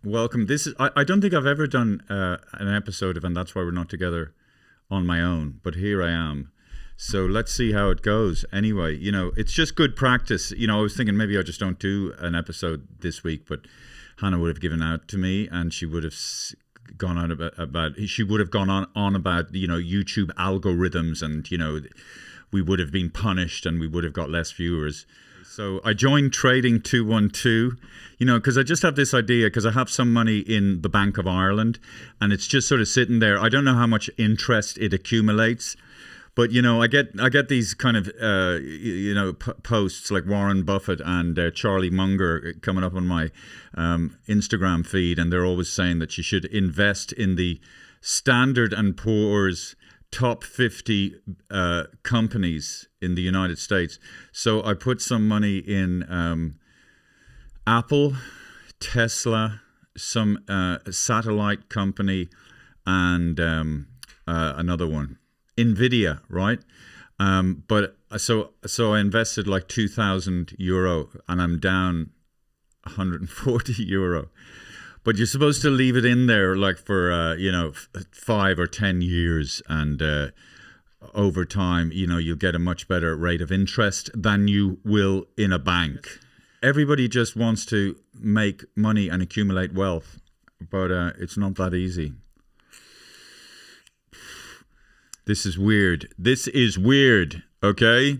welcome. This is. I don't think I've ever done an episode of, and that's why we're not together, on my own. But here I am. So let's see how it goes. Anyway, it's just good practice. I was thinking maybe I just don't do an episode this week, but Hannah would have given out to me, and she would have gone on about she would have gone on about YouTube algorithms, and we would have been punished and we would have got less viewers. So I joined Trading 212, because I just have this idea, because I have some money in the Bank of Ireland and it's just sort of sitting there. I don't know how much interest it accumulates, but I get these kind of posts like Warren Buffett and Charlie Munger coming up on my Instagram feed, and they're always saying that you should invest in the Standard and Poor's top 50 companies in the United States. So I put some money in Apple, Tesla, some satellite company, and another one, Nvidia, right? But so I invested like €2,000, and I'm down €140. But you're supposed to leave it in there like for 5 or 10 years, and over time, you'll get a much better rate of interest than you will in a bank. Everybody just wants to make money and accumulate wealth, but it's not that easy. This is weird. Okay.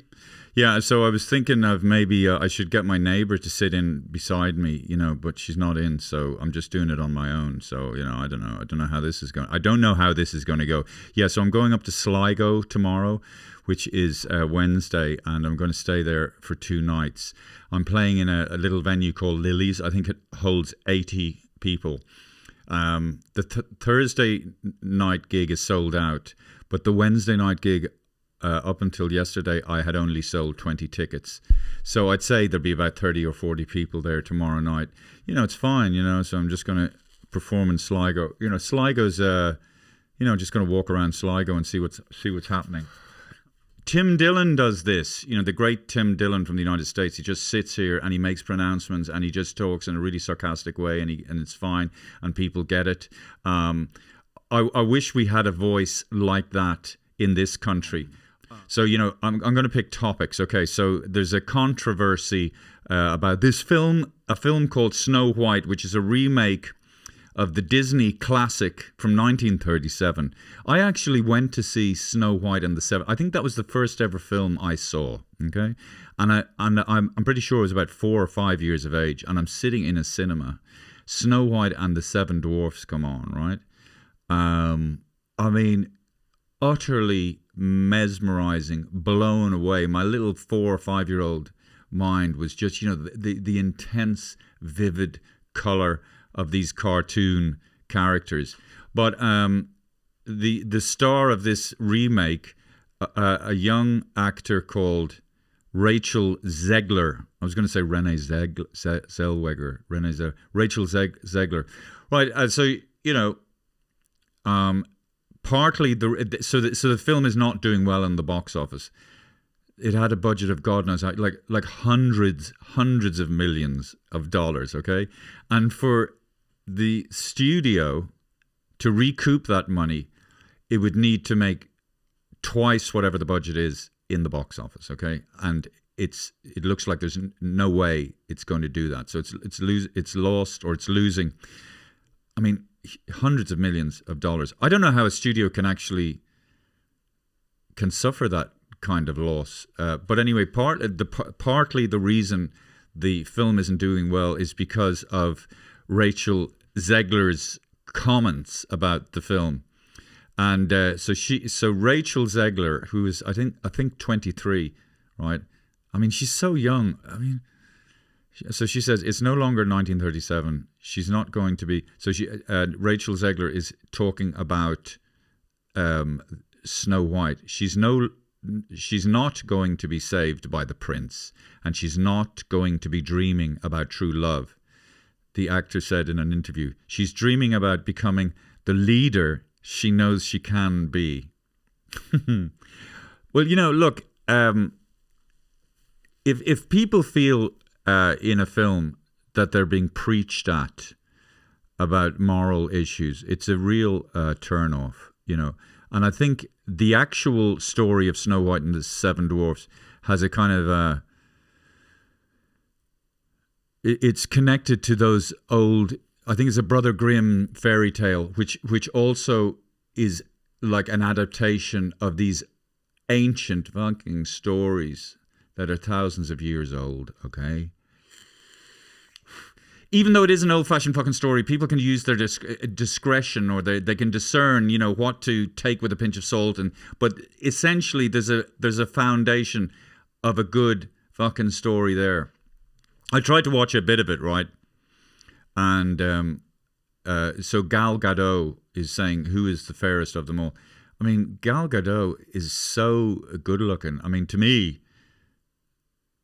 Yeah, so I was thinking of maybe I should get my neighbor to sit in beside me, but she's not in, so I'm just doing it on my own. So, I don't know. I don't know how this is going. I don't know how this is going to go. Yeah, so I'm going up to Sligo tomorrow, which is Wednesday, and I'm going to stay there for 2 nights. I'm playing in a little venue called Lily's. I think it holds 80 people. The Thursday night gig is sold out, but the Wednesday night gig, up until yesterday, I had only sold 20 tickets. So I'd say there'll be about 30 or 40 people there tomorrow night. It's fine, so I'm just going to perform in Sligo. Sligo's, just going to walk around Sligo and see what's happening. Tim Dillon does this, the great Tim Dillon from the United States. He just sits here and he makes pronouncements and he just talks in a really sarcastic way, and it's fine and people get it. I wish we had a voice like that in this country. So, I'm going to pick topics. Okay, so there's a controversy about this film, a film called Snow White, which is a remake of the Disney classic from 1937. I actually went to see Snow White and the Seven. I think that was the first ever film I saw. Okay, and I'm pretty sure I was about 4 or 5 years of age, and I'm sitting in a cinema. Snow White and the Seven Dwarfs come on, right? I mean, utterly mesmerizing, blown away. My little 4 or 5 year old mind was just, the intense, vivid color of these cartoon characters. But the star of this remake, a young actor called Rachel Zegler. I was going to say Renee Zellweger. Rachel Zegler. Right. So partly the film is not doing well in the box office. It had a budget of God knows how, like hundreds of millions of dollars. Okay, and for the studio to recoup that money, it would need to make twice whatever the budget is in the box office. Okay, and it looks like there's no way it's going to do that. So it's lost, or it's losing. I mean, hundreds of millions of dollars. I don't know how a studio can suffer that kind of loss. But anyway, partly the reason the film isn't doing well is because of Rachel Zegler's comments about the film. And so Rachel Zegler, who is I think 23, right? I mean, she's so young. I mean, so she says it's no longer 1937. She's not going to be. So Rachel Zegler is talking about Snow White. She's not going to be saved by the prince, and she's not going to be dreaming about true love. The actor said in an interview, she's dreaming about becoming the leader she knows she can be. Well, look, if people feel in a film that they're being preached at, about moral issues. It's a real turn-off, you know. And I think the actual story of Snow White and the Seven Dwarfs has a kind of it's connected to those old, I think it's a Brother Grimm fairy tale, which also is like an adaptation of these ancient fucking stories that are thousands of years old, okay? Even though it is an old-fashioned fucking story, people can use their discretion, or they can discern, you know, what to take with a pinch of salt. But essentially, there's a foundation of a good fucking story there. I tried to watch a bit of it, right? And so Gal Gadot is saying, who is the fairest of them all? I mean, Gal Gadot is so good looking. I mean, to me,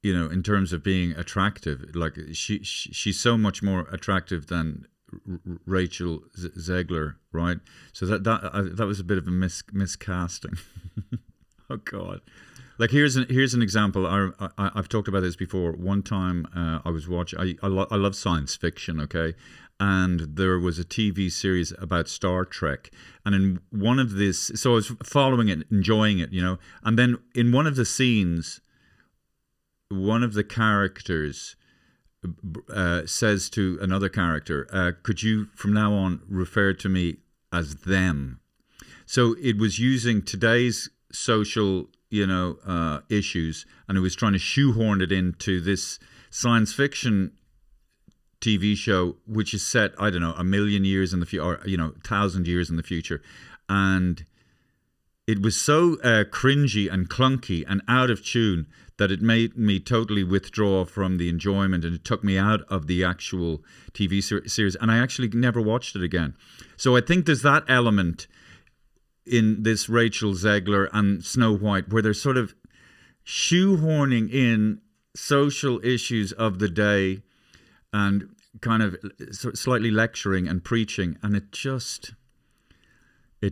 you know, in terms of being attractive, like she's so much more attractive than Rachel Zegler, right? So that was a bit of a miscasting. Oh God! Like here's an example. I've talked about this before. One time I was watching. I love science fiction. Okay, and there was a TV series about Star Trek, and in one of this, so I was following it, enjoying it, you know, and then in one of the scenes, one of the characters says to another character, could you from now on refer to me as them? So it was using today's social, you know, issues, and it was trying to shoehorn it into this science fiction TV show, which is set, I don't know, 1,000,000 years in the future, or, you know, 1,000 years in the future. And it was so cringy and clunky and out of tune that it made me totally withdraw from the enjoyment, and it took me out of the actual TV series, and I actually never watched it again. So I think there's that element in this Rachel Zegler and Snow White where they're sort of shoehorning in social issues of the day and kind of slightly lecturing and preaching, and it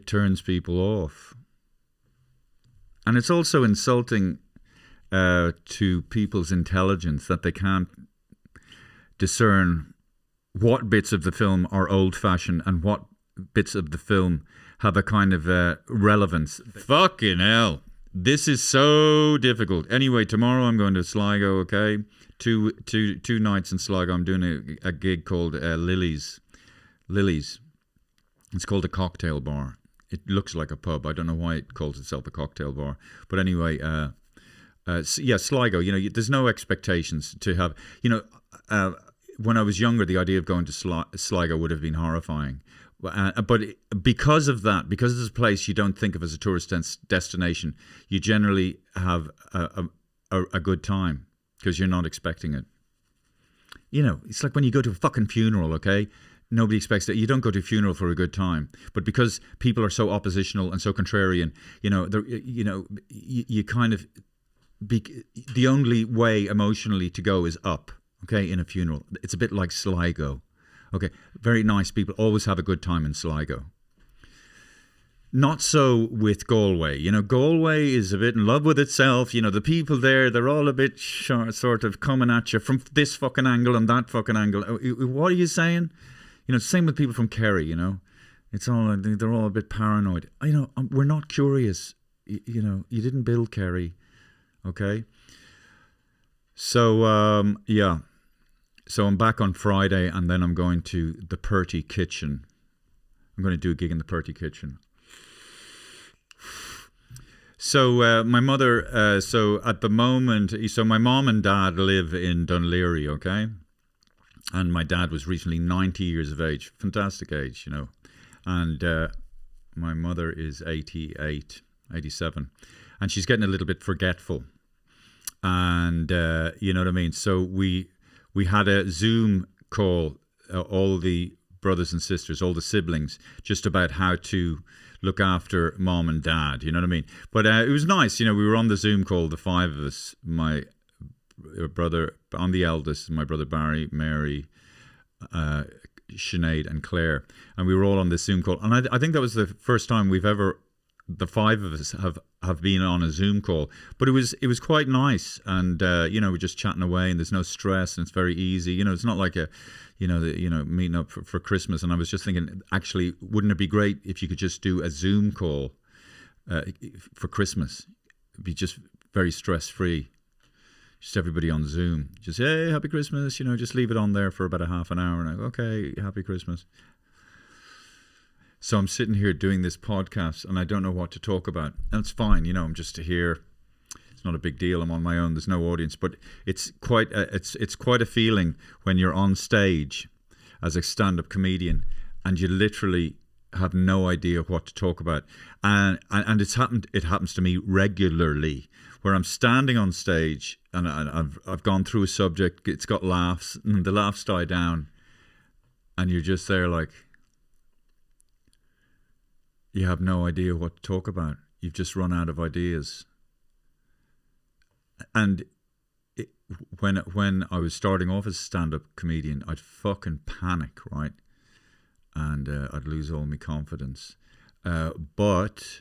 turns people off. And it's also insulting to people's intelligence that they can't discern what bits of the film are old-fashioned and what bits of the film have a kind of relevance. Fucking hell. This is so difficult. Anyway, tomorrow I'm going to Sligo, okay? Two nights in Sligo. I'm doing a gig called Lily's. It's called a cocktail bar. It looks like a pub. I don't know why it calls itself a cocktail bar. But anyway, yeah, Sligo, you know, there's no expectations to have, you know, when I was younger, the idea of going to Sligo would have been horrifying. But because of that, because it's a place you don't think of as a tourist destination, you generally have a good time because you're not expecting it. You know, it's like when you go to a fucking funeral, okay? Nobody expects that. You don't go to a funeral for a good time, but because people are so oppositional and so contrarian, you know, you kind of the only way emotionally to go is up. Okay, in a funeral, it's a bit like Sligo. Okay, very nice people always have a good time in Sligo. Not so with Galway. You know, Galway is a bit in love with itself. You know, the people there, they're all a bit sort of coming at you from this fucking angle and that fucking angle. What are you saying? You know, same with people from Kerry, you know. It's all, they're all a bit paranoid. You know, we're not curious. You know, you didn't build Kerry, okay? So, yeah. So I'm back on Friday, and then I'm going to the Purty Kitchen. I'm going to do a gig in the Purty Kitchen. So my mother, so at the moment, so my mom and dad live in Dunleary, okay? And my dad was recently 90 years of age. Fantastic age, you know. And my mother is 88, 87. And she's getting a little bit forgetful. And you know what I mean? So we had a Zoom call, all the brothers and sisters, all the siblings, just about how to look after mom and dad, you know what I mean? But it was nice, you know, we were on the Zoom call, the five of us, my brother, I'm the eldest, my brother Barry, Mary, Sinead and Claire, and we were all on this Zoom call. And I think that was the first time we've ever the five of us have been on a Zoom call, but it was quite nice, and we're just chatting away, and there's no stress, and it's very easy. It's not like a meeting up for Christmas. And I was just thinking, actually, wouldn't it be great if you could just do a Zoom call for Christmas? It'd be just very stress free. Just everybody on Zoom. Just, hey, happy Christmas. Just leave it on there for about a half an hour, and I go, okay, happy Christmas. So I'm sitting here doing this podcast, and I don't know what to talk about. And it's fine, I'm just here. It's not a big deal. I'm on my own. There's no audience, but it's quite a feeling when you're on stage as a stand-up comedian, and you literally have no idea what to talk about. And it happens to me regularly, where I'm standing on stage and I've gone through a subject. It's got laughs, and the laughs die down, and you're just there like, you have no idea what to talk about. You've just run out of ideas. And when I was starting off as a stand-up comedian, I'd fucking panic, right? And I'd lose all my confidence. But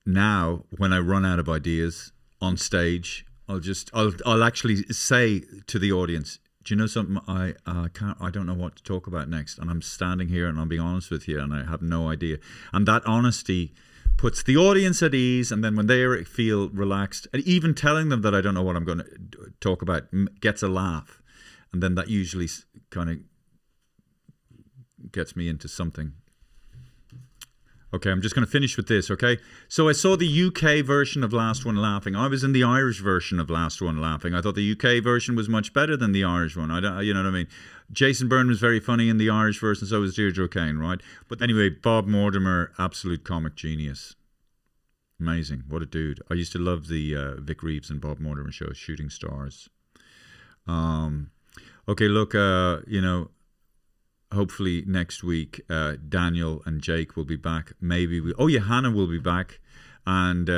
now, when I run out of ideas on stage, I'll actually say to the audience, do you know something? I don't know what to talk about next, and I'm standing here and I'll be honest with you, and I have no idea. And that honesty puts the audience at ease, and then when they feel relaxed, and even telling them that I don't know what I'm going to talk about gets a laugh, and then that usually kind of gets me into something. Okay, I'm just going to finish with this, okay? So I saw the UK version of Last One Laughing. I was in the Irish version of Last One Laughing. I thought the UK version was much better than the Irish one. You know what I mean? Jason Byrne was very funny in the Irish version, so was Deirdre O'Kane, right? But anyway, Bob Mortimer, absolute comic genius. Amazing. What a dude. I used to love the Vic Reeves and Bob Mortimer show, Shooting Stars. Okay, look, hopefully next week, Daniel and Jake will be back. Maybe Hannah will be back. And